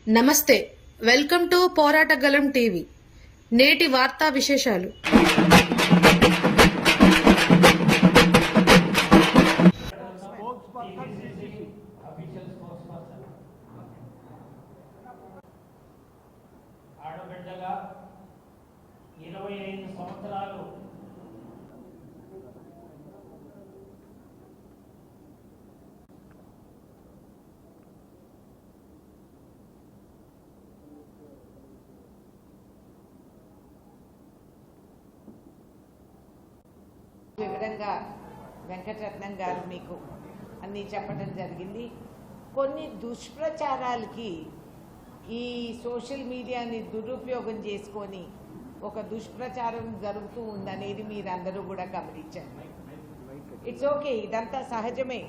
నమస్తే, welcome to పోరాటగలం TV. నేటి వార్తా విశేషాలు. ఆడబిడ్డగా 25 సంవత్సరాలు వివరంగా వెంకటరత్నం గారు మీకు అన్నీ చెప్పడం జరిగింది. కొన్ని దుష్ప్రచారాలకి ఈ సోషల్ మీడియాని దురుపయోగం చేసుకొని ఒక దుష్ప్రచారం జరుగుతూ ఉందనేది మీరందరూ కూడా గమనించారు. ఇట్స్ ఓకే, ఇదంతా సహజమే.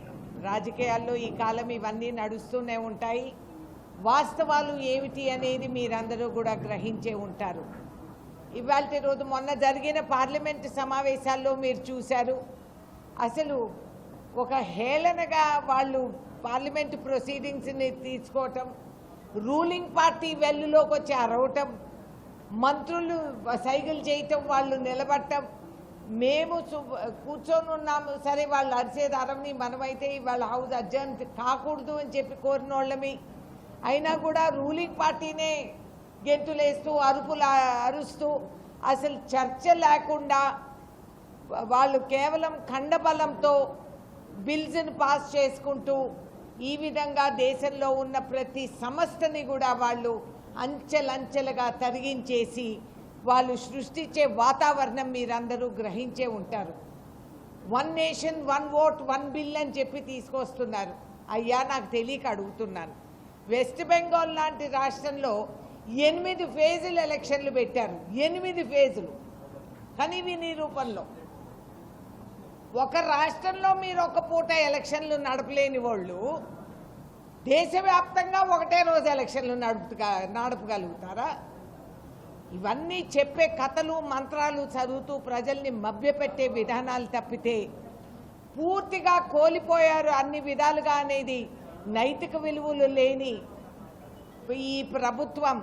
రాజకీయాల్లో ఈ కాలం ఇవన్నీ నడుస్తూనే ఉంటాయి. వాస్తవాలు ఏమిటి అనేది మీరందరూ కూడా గ్రహించే ఉంటారు. ఇవాళ రోజు మొన్న జరిగిన పార్లమెంటు సమావేశాల్లో మీరు చూశారు. అసలు ఒక హేళనగా వాళ్ళు పార్లమెంటు ప్రొసీడింగ్స్ని తీసుకోవటం, రూలింగ్ పార్టీ వెల్లులోకి వచ్చి అరవటం, మంత్రులు సైకిల్ చేయటం, వాళ్ళు నిలబడటం, మేము కూర్చొని ఉన్నాము, సరే వాళ్ళు అరిసేది అరవని, మనమైతే వాళ్ళ హౌస్ అడ్జర్న్ కాకూడదు అని చెప్పి కోరిన వాళ్ళమి. అయినా కూడా రూలింగ్ పార్టీనే గెంతులేస్తూ అరుపులు అరుస్తూ అసలు చర్చ లేకుండా వాళ్ళు కేవలం ఖండబలంతో బిల్స్ని పాస్ చేసుకుంటూ ఈ విధంగా దేశంలో ఉన్న ప్రతి సంస్థని కూడా వాళ్ళు అంచెలంచెలుగా తరిగించేసి వాళ్ళు సృష్టించే వాతావరణం మీరందరూ గ్రహించే ఉంటారు. 1 నేషన్ 1 ఓట్ 1 బిల్ అని చెప్పి తీసుకొస్తున్నారు. అయ్యా, నాకు తెలియక అడుగుతున్నాను. వెస్ట్ బెంగాల్ లాంటి రాష్ట్రంలో 8 ఫేజులు ఎలక్షన్లు పెట్టారు. 8 ఫేజులు కనీవినీ రూపంలో. ఒక రాష్ట్రంలో మీరు ఒక పూట ఎలక్షన్లు నడపలేని వాళ్ళు దేశవ్యాప్తంగా ఒకటే రోజు ఎలక్షన్లు నడపగలుగుతారా? ఇవన్నీ చెప్పే కథలు మంత్రాలు చదువుతూ ప్రజల్ని మభ్యపెట్టే విధానాలు తప్పితే పూర్తిగా కోల్పోయారు అన్ని విధాలుగా అనేది నైతిక విలువలు లేని ఈ ప్రభుత్వం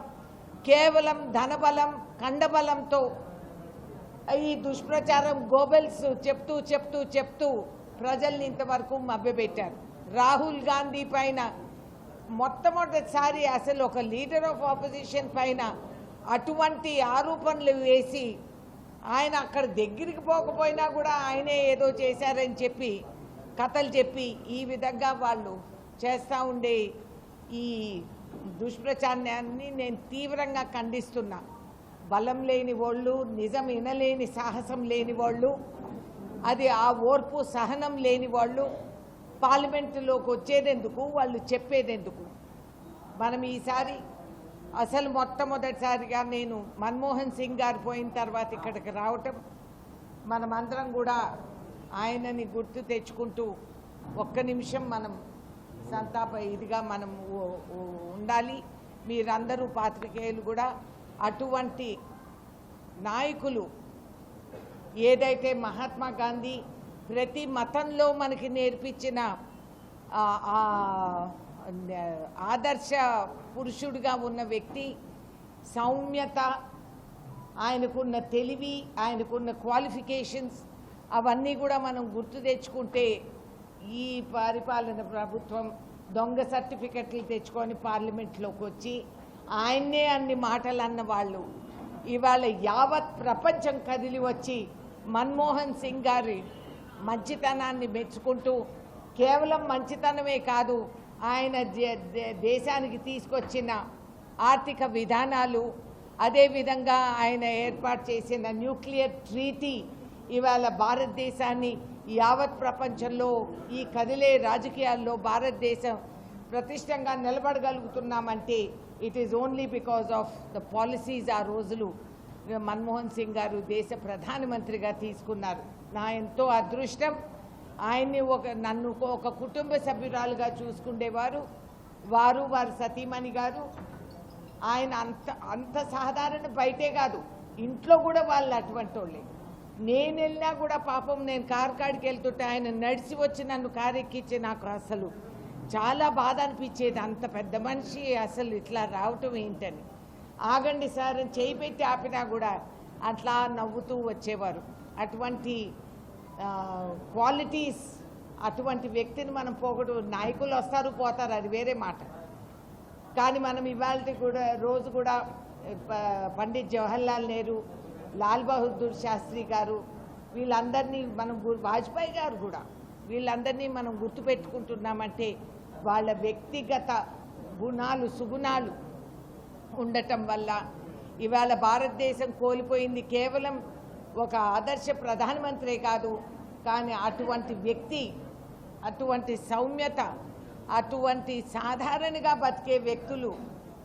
కేవలం ధనబలం కండబలంతో ఈ దుష్ప్రచారం గోబెల్స్ చెప్తూ ప్రజల్ని ఇంతవరకు మభ్యపెట్టారు. రాహుల్ గాంధీ పైన మొట్టమొదటిసారి అసలు ఒక లీడర్ ఆఫ్ ఆపోజిషన్ పైన అటువంటి ఆరోపణలు వేసి ఆయన అక్కడ దగ్గరికి పోకపోయినా కూడా ఆయనే ఏదో చేశారని చెప్పి కథలు చెప్పి ఈ విధంగా వాళ్ళు చేస్తూ ఉండే ఈ దుష్ప్రచారాన్ని నేను తీవ్రంగా ఖండిస్తున్నా. బలం లేని వాళ్ళు, నిజం వినలేని సాహసం లేని వాళ్ళు, అది ఆ ఓర్పు సహనం లేని వాళ్ళు పార్లమెంటులోకి వచ్చేదెందుకు, వాళ్ళు చెప్పేదెందుకు? మనం ఈసారి అసలు మొట్టమొదటిసారిగా నేను మన్మోహన్ సింగ్ గారు పోయిన తర్వాత ఇక్కడికి రావటం, మనమందరం కూడా ఆయనని గుర్తు తెచ్చుకుంటూ ఒక్క నిమిషం మనం సంతాప ఇదిగా మనం ఉండాలి. మీరందరూ పాత్రికేయులు కూడా అటువంటి నాయకులు ఏదైతే మహాత్మా గాంధీ ప్రతి మతంలో మనకి నేర్పించిన ఆదర్శ పురుషుడిగా ఉన్న వ్యక్తి, సౌమ్యత, ఆయనకున్న తెలివి, ఆయనకున్న క్వాలిఫికేషన్స్ అవన్నీ కూడా మనం గుర్తు తెచ్చుకుంటే ఈ పరిపాలన ప్రభుత్వం దొంగ సర్టిఫికెట్లు తెచ్చుకొని పార్లమెంట్లోకి వచ్చి ఆయన్నే అన్ని మాటలు అన్న వాళ్ళు ఇవాళ యావత్ ప్రపంచం కదిలి వచ్చి మన్మోహన్ సింగ్ గారి మంచితనాన్ని మెచ్చుకుంటూ, కేవలం మంచితనమే కాదు ఆయన దేశానికి తీసుకొచ్చిన ఆర్థిక విధానాలు, అదేవిధంగా ఆయన ఏర్పాటు చేసిన న్యూక్లియర్ ట్రీటీ ఇవాళ భారతదేశాన్ని యావత్ ప్రపంచంలో ఈ కదిలే రాజకీయాల్లో భారతదేశం ప్రతిష్టంగా నిలబడగలుగుతున్నామంటే it is only because of the policies ఆ రోజులు మన్మోహన్ సింగ్ గారు దేశ ప్రధానమంత్రిగా తీసుకున్నారు. నా ఎంతో అదృష్టం. ఆయన్ని నన్ను ఒక కుటుంబ సభ్యురాలుగా చూసుకునేవారు. వారి సతీమణి గారు. ఆయన అంత సాధారణ బయటే కాదు, ఇంట్లో కూడా వాళ్ళు అటువంటి వాళ్ళే. నేను వెళ్ళినా కూడా పాపం నేను కారు కాడికి వెళ్తుంటే ఆయన నడిచి వచ్చి నన్ను కారు ఎక్కించి నాకు అసలు చాలా బాధ అనిపించేది, అంత పెద్ద మనిషి అసలు ఇట్లా రావటం ఏంటని. ఆగండి సార్ అని చేయి పెట్టి ఆపినా కూడా అట్లా నవ్వుతూ వచ్చేవారు. అటువంటి క్వాలిటీస్, అటువంటి వ్యక్తిని మనం పోగొట్టు, నాయకులు వస్తారు పోతారు అది వేరే మాట, కానీ మనం ఇవాళ కూడా రోజు కూడా పండిత్ జవహర్లాల్ నెహ్రూ, లాల్ బహదూర్ శాస్త్రి గారు, వీళ్ళందరినీ మనం వాజ్పేయి గారు కూడా, వీళ్ళందరినీ మనం గుర్తుపెట్టుకుంటున్నామంటే వాళ్ళ వ్యక్తిగత గుణాలు సుగుణాలు ఉండటం వల్ల ఇవాళ భారతదేశం కోల్పోయింది కేవలం ఒక ఆదర్శ ప్రధానమంత్రి కాదు, కానీ అటువంటి వ్యక్తి, అటువంటి సౌమ్యత, అటువంటి సాధారణంగా బతికే వ్యక్తులు,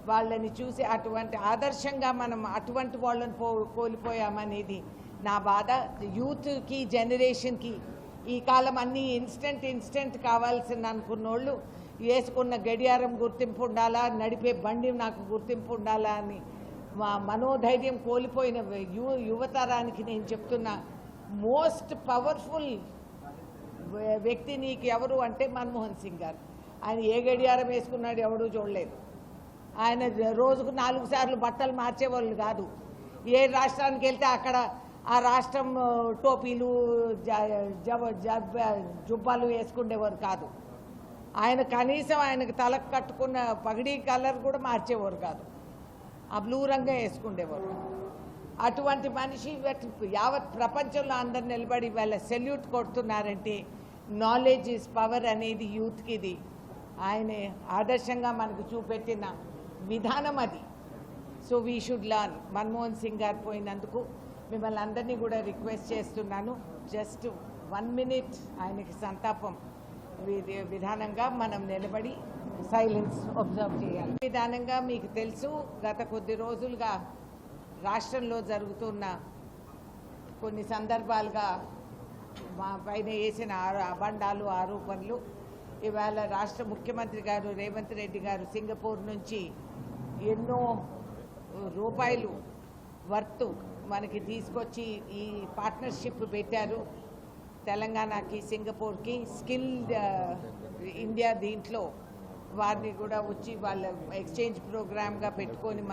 వాళ్ళని చూసి అటువంటి ఆదర్శంగా మనం అటువంటి వాళ్ళని కోల్పోయామనేది నా బాధ. యూత్కి, జనరేషన్కి ఈ కాలం అన్నీ ఇన్స్టెంట్ కావాల్సిన అనుకున్నోళ్ళు వేసుకున్న గడియారం గుర్తింపు ఉండాలా, నడిపే బండి నాకు గుర్తింపు ఉండాలా అని మా మనోధైర్యం కోల్పోయిన యువతరానికి నేను చెప్తున్నా, మోస్ట్ పవర్ఫుల్ వ్యక్తి నీకు ఎవరు అంటే మన్మోహన్ సింగ్ గారు. ఆయన ఏ గడియారం వేసుకున్నాడు ఎవడూ చూడలేదు. ఆయన రోజుకు 4 సార్లు బట్టలు మార్చేవాళ్ళు కాదు. ఏ రాష్ట్రానికి వెళ్తే అక్కడ ఆ రాష్ట్రం టోపీలు జుబ్బాలు వేసుకునేవారు కాదు. ఆయన కనీసం ఆయనకు తలకు కట్టుకున్న పగడీ కలర్ కూడా మార్చేవారు కాదు, ఆ బ్లూ రంగే వేసుకునేవారు. అటువంటి మనిషి యావత్ ప్రపంచంలో అందరు నిలబడి వాళ్ళ సెల్యూట్ కొడుతున్నారంటే నాలెడ్జ్ ఈజ్ పవర్ అనేది యూత్కి ఇది ఆయనే ఆదర్శంగా మనకు చూపెట్టిన విధానం అది. So we should learn. Manmohan Singh గారు పోయినందుకు మిమ్మల్ని అందరినీ కూడా రిక్వెస్ట్ చేస్తున్నాను, జస్ట్ 1 minute ఆయనకి సంతాపం విధానంగా మనం నిలబడి సైలెన్స్ అబ్జర్వ్ చేయాలి. విధానంగా మీకు తెలుసు, గత కొద్ది రోజులుగా రాష్ట్రంలో జరుగుతున్న కొన్ని సందర్భాలుగా మా పైన వేసిన అబండాలు, ఆరోపణలు, ఇవాళ రాష్ట్ర ముఖ్యమంత్రి గారు రేవంత్ రెడ్డి గారు సింగపూర్ నుంచి ఎన్నో రూపాయలు వర్త్ మనకి తీసుకొచ్చి ఈ పార్ట్నర్షిప్ పెట్టారు. తెలంగాణకి, సింగపూర్కి స్కిల్డ్ ఇండియా దీంట్లో వారిని కూడా వచ్చి వాళ్ళ ఎక్స్చేంజ్ ప్రోగ్రామ్గా పెట్టుకొని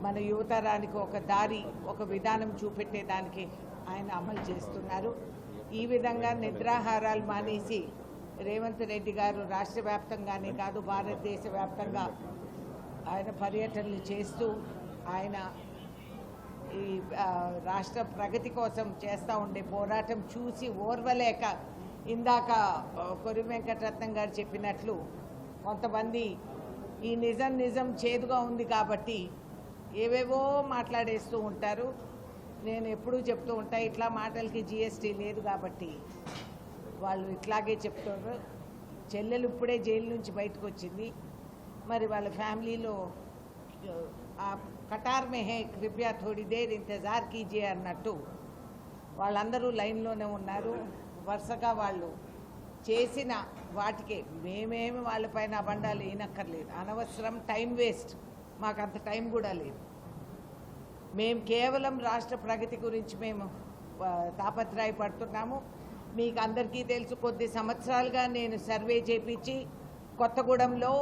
మన యువతరానికి ఒక దారి, ఒక విధానం చూపెట్టేదానికి ఆయన అమలు చేస్తున్నారు. ఈ విధంగా నిద్రాహారాలు మానేసి రేవంత్ రెడ్డి గారు రాష్ట్ర వ్యాప్తంగానే కాదు భారతదేశ వ్యాప్తంగా ఆయన పర్యటనలు చేస్తూ ఆయన ఈ రాష్ట్ర ప్రగతి కోసం చేస్తూ ఉండే పోరాటం చూసి ఓర్వలేక, ఇందాక కొరి వెంకటరత్నం గారు చెప్పినట్లు కొంతమంది ఈ నిజం చేదుగా ఉంది కాబట్టి ఏవేవో మాట్లాడేస్తూ ఉంటారు. నేను ఎప్పుడూ చెప్తూ ఉంటా, ఇట్లా మాటలకి GST లేదు కాబట్టి వాళ్ళు ఇట్లాగే చెప్తారు. చెల్లెలు ఇప్పుడే జైలు నుంచి బయటకు వచ్చింది, మరి వాళ్ళ ఫ్యామిలీలో ఆ కటార్ మే హే కృపయా థోడీ దేర్ ఇంతజార్ కీజియే అన్నట్టు వాళ్ళందరూ లైన్లోనే ఉన్నారు. వరుసగా వాళ్ళు చేసిన వాటికే మేమేమి వాళ్ళపైన అబండాలు వేయనక్కర్లేదు, అనవసరం టైం వేస్ట్, మాకు అంత టైం కూడా లేదు. మేము కేవలం రాష్ట్ర ప్రగతి గురించి మేము తాపత్రయపడుతున్నాము. మీకు అందరికీ తెలుసు, కొద్ది సంవత్సరాలుగా నేను సర్వే చేపించి కొత్తగూడెంలో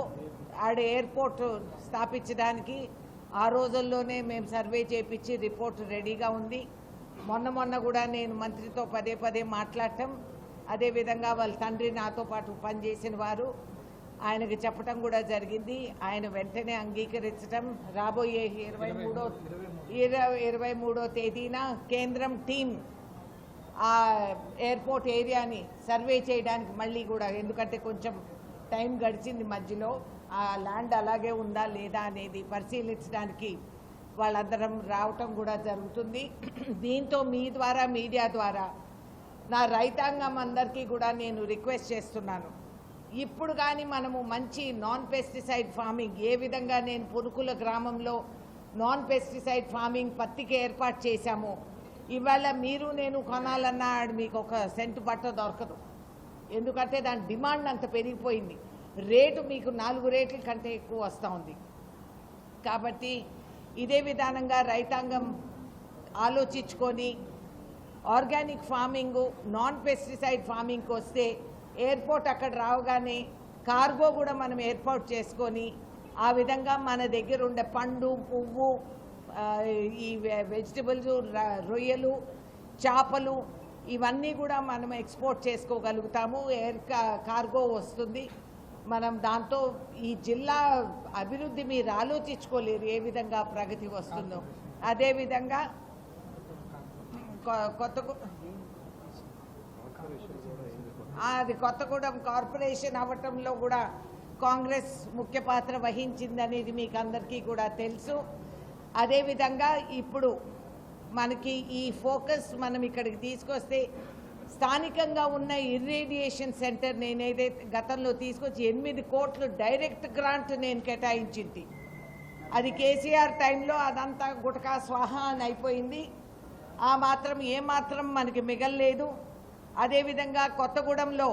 ఆడ ఎయిర్పోర్ట్ స్థాపించడానికి ఆ రోజుల్లోనే మేము సర్వే చేపించి రిపోర్ట్ రెడీగా ఉంది. మొన్న కూడా నేను మంత్రితో పదే మాట్లాడటం, అదేవిధంగా వాళ్ళ తండ్రి నాతో పాటు పనిచేసిన వారు ఆయనకు చెప్పటం కూడా జరిగింది. ఆయన వెంటనే అంగీకరించడం, రాబోయే 23వ తేదీన కేంద్రం టీం ఆ ఎయిర్పోర్ట్ ఏరియాని సర్వే చేయడానికి మళ్ళీ కూడా, ఎందుకంటే కొంచెం టైం గడిచింది మధ్యలో, ఆ ల్యాండ్ అలాగే ఉందా లేదా అనేది పరిశీలించడానికి వాళ్ళందరం రావటం కూడా జరుగుతుంది. దీంతో మీ ద్వారా, మీడియా ద్వారా నా రైతాంగం అందరికీ కూడా నేను రిక్వెస్ట్ చేస్తున్నాను, ఇప్పుడు కానీ మనము మంచి నాన్ పెస్టిసైడ్ ఫార్మింగ్, ఏ విధంగా నేను పురుకుల గ్రామంలో నాన్ పెస్టిసైడ్ ఫార్మింగ్ పత్తికి ఏర్పాటు చేశామో, ఇవాళ మీరు నేను కొనాలన్నా మీకు ఒక సెంటు బట్ట దొరకదు, ఎందుకంటే దాని డిమాండ్ అంత పెరిగిపోయింది. రేటు మీకు 4 రేట్ల కంటే ఎక్కువ వస్తూ ఉంది. కాబట్టి ఇదే విధానంగా రైతాంగం ఆలోచించుకొని ఆర్గానిక్ ఫార్మింగ్, నాన్ పెస్టిసైడ్ ఫార్మింగ్కి వస్తే ఎయిర్పోర్ట్ అక్కడ రావగానే కార్గో కూడా మనం ఏర్పాటు చేసుకొని ఆ విధంగా మన దగ్గర ఉండే పండు పువ్వు ఈ వెజిటబుల్స్ రొయ్యలు చేపలు ఇవన్నీ కూడా మనం ఎక్స్పోర్ట్ చేసుకోగలుగుతాము. కార్గో వస్తుంది. మనం దాంతో ఈ జిల్లా అభివృద్ధి మీరు ఆలోచించుకోలేరు ఏ విధంగా ప్రగతి వస్తుందో. అదేవిధంగా కొత్తగూడెం కార్పొరేషన్ అవ్వటంలో కూడా కాంగ్రెస్ ముఖ్య పాత్ర వహించిందనేది మీకు అందరికీ కూడా తెలుసు. అదేవిధంగా ఇప్పుడు మనకి ఈ ఫోకస్ మనం ఇక్కడికి తీసుకొస్తే స్థానికంగా ఉన్న ఇర్రేడియేషన్ సెంటర్ నేనైతే గతంలో తీసుకొచ్చి 8 కోట్లు డైరెక్ట్ గ్రాంట్ నేను కేటాయించింది. అది కేసీఆర్ టైంలో అదంతా గుటకా స్వాహా అని అయిపోయింది. ఆ మాత్రం ఏమాత్రం మనకి మిగల్లేదు. అదేవిధంగా కొత్తగూడెంలో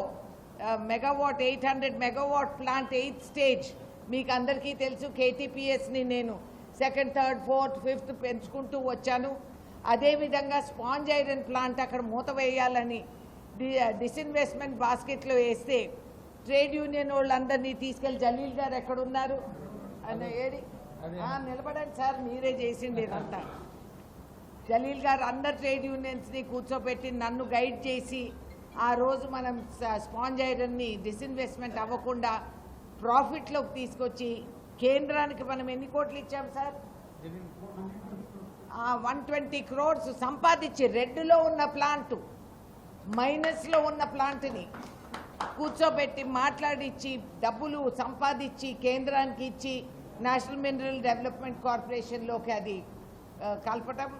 megawatt 800 megawatt plant 8th stage మీకు అందరికీ తెలుసు. కేటీపీఎస్ని నేను 2nd, 3rd, 4th, 5th పెంచుకుంటూ వచ్చాను. అదేవిధంగా స్పాంజ్ ఐరన్ ప్లాంట్ అక్కడ మూత వేయాలని డిస్ఇన్వెస్ట్మెంట్ బాస్కెట్లో వేస్తే ట్రేడ్ యూనియన్ వాళ్ళందరినీ తీసుకెళ్ళి జలీల్ గారు ఎక్కడున్నారు ఏడి నిలబడండి సార్, మీరే చేసింది ఇదంతా. జలీల్ గారు అందరు ట్రేడ్ యూనియన్స్ని కూర్చోబెట్టి నన్ను గైడ్ చేసి ఆ రోజు మనం స్పాంజ్ ఐరన్ని డిస్ఇన్వెస్ట్మెంట్ అవ్వకుండా ప్రాఫిట్లోకి తీసుకొచ్చి కేంద్రానికి మనం ఎన్ని కోట్లు ఇచ్చాం సార్? 120 crores సంపాదించి రెడ్లో ఉన్న ప్లాంట్ మైనస్లో ఉన్న ప్లాంట్ని కూర్చోబెట్టి మాట్లాడిచ్చి డబ్బులు సంపాదించి కేంద్రానికి ఇచ్చి నేషనల్ మినరల్ డెవలప్మెంట్ కార్పొరేషన్లోకి అది కలపటం,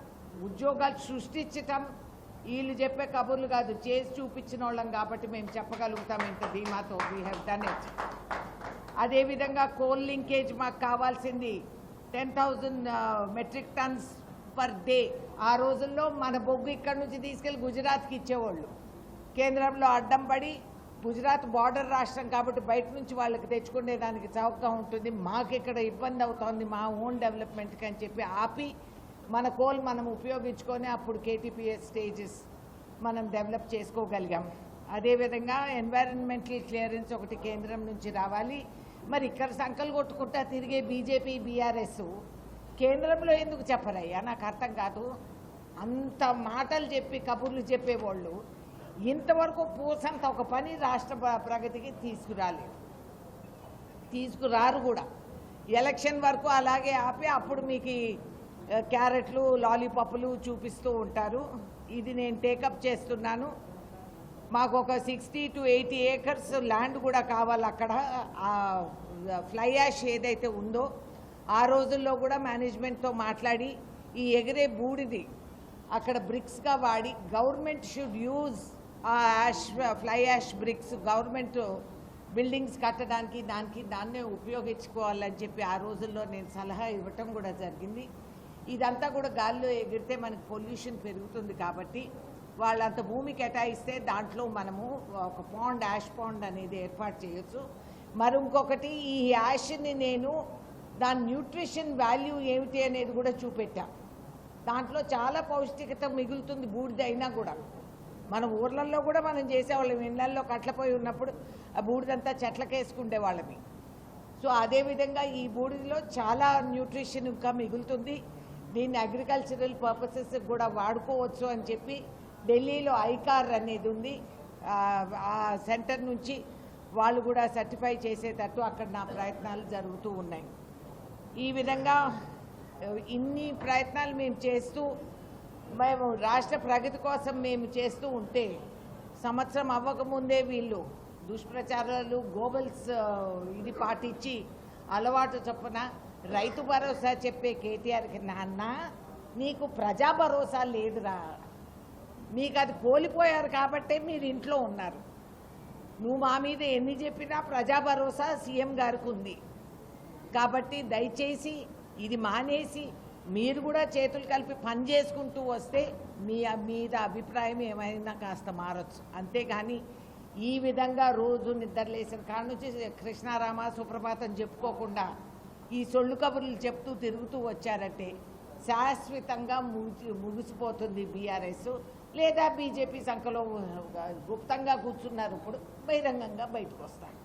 ఉద్యోగాలు సృష్టించటం. వీళ్ళు చెప్పే కబుర్లు కాదు, చేసి చూపించిన వాళ్ళం కాబట్టి మేము చెప్పగలుగుతాం ఇంత ధీమాతో. We have done it. అదేవిధంగా కోల్ లింకేజ్ మాకు కావాల్సింది 10,000 మెట్రిక్ టన్స్ పర్ డే. ఆ రోజుల్లో మన బొగ్గు ఇక్కడి నుంచి తీసుకెళ్ళి గుజరాత్కి ఇచ్చేవాళ్ళు. కేంద్రంలో అడ్డం పడి గుజరాత్ బార్డర్ రాష్ట్రం కాబట్టి బయట నుంచి వాళ్ళకి తెచ్చుకునేదానికి చౌకగా ఉంటుంది, మాకు ఇక్కడ ఇబ్బంది అవుతుంది మా ఓన్ డెవలప్మెంట్కి అని చెప్పి ఆపి మన కోల్ మనం ఉపయోగించుకొని అప్పుడు కేటీపీఎస్ స్టేజెస్ మనం డెవలప్ చేసుకోగలిగాం. అదేవిధంగా ఎన్వైరన్మెంటల్ క్లియరెన్స్ ఒకటి కేంద్రం నుంచి రావాలి. మరి ఇక్కడ సంకలు కొట్టుకుంటా తిరిగే బీజేపీ బీఆర్ఎస్ కేంద్రంలో ఎందుకు చెప్పరయ్యా? నాకు అర్థం కాదు. అంత మాటలు చెప్పి కబుర్లు చెప్పేవాళ్ళు ఇంతవరకు పూసంత ఒక పని రాష్ట్ర ప్రగతికి తీసుకురారు కూడా. ఎలక్షన్ వరకు అలాగే ఆపి అప్పుడు మీకు క్యారెట్లు లాలీపాప్లు చూపిస్తూ ఉంటారు. ఇది నేను టేకప్ చేస్తున్నాను. మాకు ఒక 60 to 80 acres ల్యాండ్ కూడా కావాలి అక్కడ. ఫ్లై యాష్ ఏదైతే ఉందో ఆ రోజుల్లో కూడా మేనేజ్మెంట్తో మాట్లాడి ఈ ఎగిరే బూడిది అక్కడ బ్రిక్స్గా వాడి గవర్నమెంట్ షుడ్ యూజ్ ఆ fly ash bricks government buildings కట్టడానికి దాన్నే ఉపయోగించుకోవాలని చెప్పి ఆ రోజుల్లో నేను సలహా ఇవ్వటం కూడా జరిగింది. ఇదంతా కూడా గాల్లో ఎగిరితే మనకు పొల్యూషన్ పెరుగుతుంది కాబట్టి వాళ్ళంత భూమి కేటాయిస్తే దాంట్లో మనము ఒక పాండ్, యాష్ పాండ్ అనేది ఏర్పాటు చేయొచ్చు. మరి ఇంకొకటి ఈ యాష్ని నేను దాని న్యూట్రిషన్ వాల్యూ ఏమిటి అనేది కూడా చూపెట్టా. దాంట్లో చాలా పౌష్టికత మిగులుతుంది బూడిద అయినా కూడా. మన ఊర్లలో కూడా మనం చేసేవాళ్ళం, ఇళ్లల్లో కట్లపోయి ఉన్నప్పుడు ఆ బూడిదంతా చెట్లకేసుకుండే వాళ్ళమి. సో అదేవిధంగా ఈ బూడిదలో చాలా న్యూట్రిషన్ ఇంకా మిగులుతుంది. దీన్ని అగ్రికల్చరల్ పర్పసెస్ కూడా వాడుకోవచ్చు అని చెప్పి ఢిల్లీలో ఐకార్ అనేది ఉంది. ఆ సెంటర్ నుంచి వాళ్ళు కూడా సర్టిఫై చేసేటట్టు అక్కడ నా ప్రయత్నాలు జరుగుతూ ఉన్నాయి. ఈ విధంగా ఇన్ని ప్రయత్నాలు మేము రాష్ట్ర ప్రగతి కోసం మేము చేస్తూ ఉంటే సంవత్సరం అవ్వకముందే వీళ్ళు దుష్ప్రచారాలు గోబల్స్ ఇది పాటించి అలవాటు చొప్పున రైతు భరోసా చెప్పే కేటీఆర్కి, నాన్న నీకు ప్రజా భరోసా లేదురా, మీకు అది కోల్పోయారు కాబట్టే మీరు ఇంట్లో ఉన్నారు. నువ్వు మా మీద ఎన్ని చెప్పినా ప్రజా భరోసా సీఎం గారికి ఉంది కాబట్టి దయచేసి ఇది మానేసి మీరు కూడా చేతులు కలిపి పని చేసుకుంటూ వస్తే మీద అభిప్రాయం ఏమైనా కాస్త మారచ్చు. అంతేగాని ఈ విధంగా రోజు నిద్రలేసిన కాడ నుంచి కృష్ణారామ సుప్రభాతం చెప్పుకోకుండా ఈ సొల్లు కబుర్లు చెప్తూ తిరుగుతూ వచ్చారంటే శాశ్వతంగా ముగిసిపోతుంది బీఆర్ఎస్. లేదా బీజేపీ సంఖలో గుప్తంగా కూర్చున్నారు, ఇప్పుడు బహిరంగంగా బయటకు వస్తారు.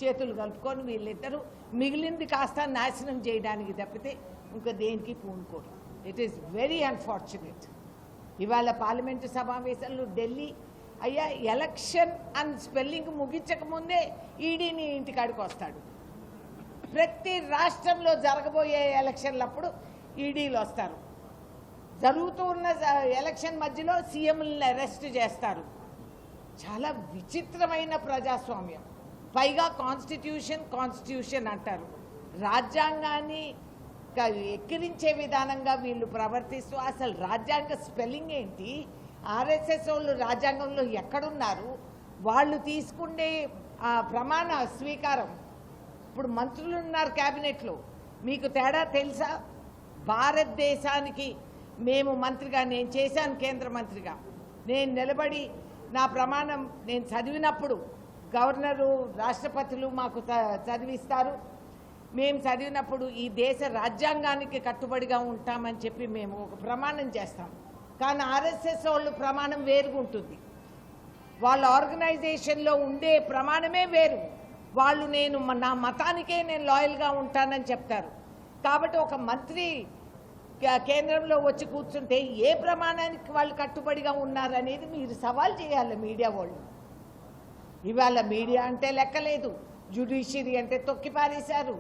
చేతులు కలుపుకొని వీళ్ళిద్దరూ మిగిలింది కాస్త నాశనం చేయడానికి తప్పితే ఇంకా దేనికి పూనుకోరు. It is very unfortunate. ఇవాళ పార్లమెంటు సమావేశాలు ఢిల్లీ అయ్యా ఎలక్షన్ అని స్పెల్లింగ్ ముగించకముందే ఈడీని ఇంటికాడికి వస్తాడు. ప్రతి రాష్ట్రంలో జరగబోయే ఎలక్షన్లప్పుడు ఈడీలు వస్తారు. జరుగుతూ ఉన్న ఎలక్షన్ మధ్యలో సీఎంలను అరెస్ట్ చేస్తారు. చాలా విచిత్రమైన ప్రజాస్వామ్యం. పైగా కాన్స్టిట్యూషన్ అంటారు. రాజ్యాంగాన్ని ఎక్కిరించే విధానంగా వీళ్ళు ప్రవర్తిస్తూ అసలు రాజ్యాంగ స్పెల్లింగ్ ఏంటి? ఆర్ఎస్ఎస్ వాళ్ళు రాజ్యాంగంలో ఎక్కడున్నారు? వాళ్ళు తీసుకునే ప్రమాణ స్వీకారం. ఇప్పుడు మంత్రులు ఉన్నారు క్యాబినెట్లో, మీకు తేడా తెలుసా? భారతదేశానికి మేము మంత్రిగా, నేను చేశాను కేంద్ర మంత్రిగా, నేను నిలబడి నా ప్రమాణం నేను చదివినప్పుడు గవర్నరు రాష్ట్రపతులు మాకు చదివిస్తారు. మేము చదివినప్పుడు ఈ దేశ రాజ్యాంగానికి కట్టుబడిగా ఉంటామని చెప్పి మేము ఒక ప్రమాణం చేస్తాం. కానీ ఆర్ఎస్ఎస్ వాళ్ళు ప్రమాణం వేరుగా ఉంటుంది. వాళ్ళ ఆర్గనైజేషన్లో ఉండే ప్రమాణమే వేరు. వాళ్ళు నేను నా మతానికే నేను లాయల్గా ఉంటానని చెప్తారు. కాబట్టి ఒక మంత్రి కేంద్రంలో వచ్చి కూర్చుంటే ఏ ప్రమాణానికి వాళ్ళు కట్టుబడిగా ఉన్నారనేది మీరు సవాల్ చేయాలి మీడియా వాళ్ళు. ఇవాళ మీడియా అంటే లెక్కలేదు, జ్యుడిషియరీ అంటే తొక్కి పారేశారు.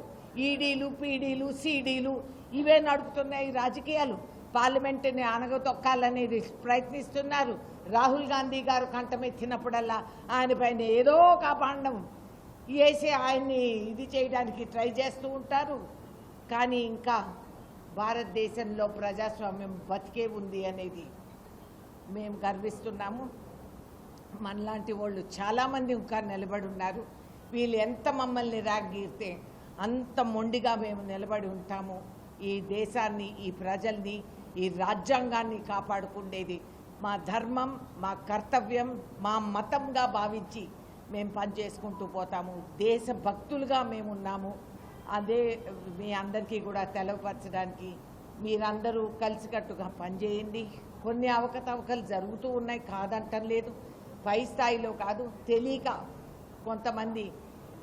ఈడీలు, పీడీలు, సీడీలు ఇవే నడుపుతున్నాయి రాజకీయాలు. పార్లమెంటుని అనగతొక్కాలనేది ప్రయత్నిస్తున్నారు. రాహుల్ గాంధీ గారు కంఠమెత్తినప్పుడల్లా ఆయన పైన ఏదో ఒక అభాండం వేసి ఆయన్ని ఇది చేయడానికి ట్రై చేస్తూ ఉంటారు. కానీ ఇంకా భారతదేశంలో ప్రజాస్వామ్యం బతికే ఉంది అనేది మేము గర్విస్తున్నాము. మనలాంటి వాళ్ళు చాలామంది ఇంకా నిలబడి ఉన్నారు. వీళ్ళు ఎంత మమ్మల్ని రాగీరితే అంత మొండిగా మేము నిలబడి ఉంటాము. ఈ దేశాన్ని, ఈ ప్రజల్ని, ఈ రాజ్యాంగాన్ని కాపాడుకునేది మా ధర్మం, మా కర్తవ్యం, మా మతంగా భావించి మేము పనిచేసుకుంటూ పోతాము. దేశభక్తులుగా మేము ఉన్నాము. అదే మీ అందరికీ కూడా తెలవపరచడానికి మీరందరూ కలిసికట్టుగా పనిచేయండి. కొన్ని అవకతవకలు జరుగుతూ ఉన్నాయి, కాదంటం లేదు. పై స్థాయిలో కాదు, తెలియక కొంతమంది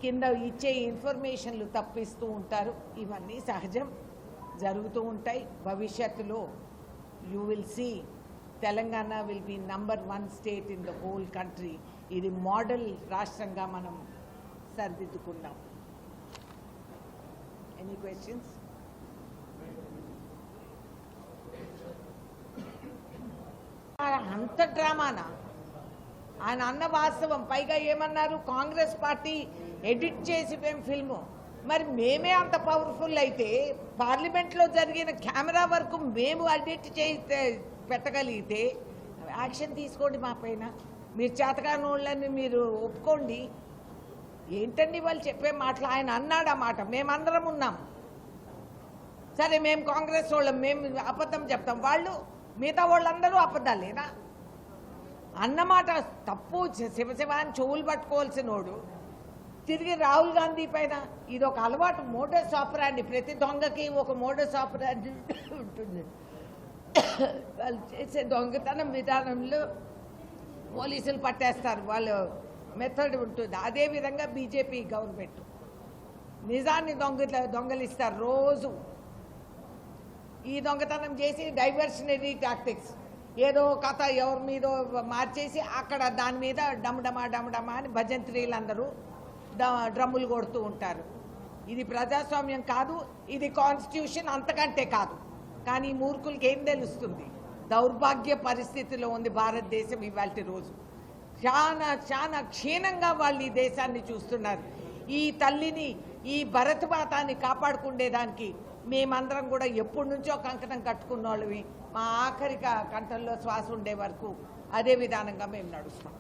కింద ఇచ్చే ఇన్ఫర్మేషన్లు తప్పిస్తూ ఉంటారు. ఇవన్నీ సహజం, జరుగుతూ ఉంటాయి. భవిష్యత్తులో you will see Telangana will be number 1 state in the whole country. ఇది మోడల్ రాష్ట్రంగా మనం సరిదిద్దుకున్నాం. Any questions? అంత డ్రామానా? ఆయన అన్న వాస్తవం. పైగా ఏమన్నారు? కాంగ్రెస్ పార్టీ ఎడిట్ చేసి మేము ఫిల్ము. మరి మేమే అంత పవర్ఫుల్ అయితే పార్లమెంట్లో జరిగిన కెమెరా వరకు మేము ఎడిట్ చేస్తే పెట్టగలిగితే యాక్షన్ తీసుకోండి మా పైన. మీరు చేతకాని వాళ్ళని మీరు ఒప్పుకోండి. ఏంటండి వాళ్ళు చెప్పే మాటలు? ఆయన అన్నాడు ఆ మాట, మేమందరం ఉన్నాం. సరే మేము కాంగ్రెస్ వాళ్ళం, మేము అబద్ధం చెప్తాం, వాళ్ళు మిగతా వాళ్ళందరూ అబద్ధాలేనా? అన్నమాట తప్పు. శివశివాన్ని చెవులు పట్టుకోవాల్సినోడు తిరిగి రాహుల్ గాంధీ పైన ఇది ఒక అలవాటు, మోడస్ ఆపరాండి. ప్రతి దొంగకి ఒక మోడస్ ఆపరాండి ఉంటుంది. వాళ్ళు చేసే దొంగతనం విధానంలో పోలీసులు పట్టేస్తారు, వాళ్ళు మెథడ్ ఉంటుంది. అదేవిధంగా బీజేపీ గవర్నమెంట్ నిజాన్ని దొంగలిస్తారు రోజు. ఈ దొంగతనం చేసి డైవర్షనరీ టాక్టిక్స్, ఏదో కథ ఎవరి మీదో మార్చేసి అక్కడ దాని మీద డమడమా డమడమా అని భజంత్రీలందరూ డ్రమ్ములు కొడుతూ ఉంటారు. ఇది ప్రజాస్వామ్యం కాదు, ఇది కాన్స్టిట్యూషన్ అంతకంటే కాదు. కానీ మూర్ఖులకి ఏం తెలుస్తుంది? దౌర్భాగ్య పరిస్థితిలో ఉంది భారతదేశం ఇవాల్టి రోజు. చాలా చాలా క్షీణంగా వాళ్ళు ఈ దేశాన్ని చూస్తున్నారు. ఈ తల్లిని, ఈ భరతమాతాన్ని కాపాడుకునేదానికి మేమందరం కూడా ఎప్పటి నుంచో కంకణం కట్టుకున్న వాళ్ళవి. మా ఆఖరి కంఠంలో శ్వాస ఉండే వరకు అదే విధానంగా మేము నడుస్తాం.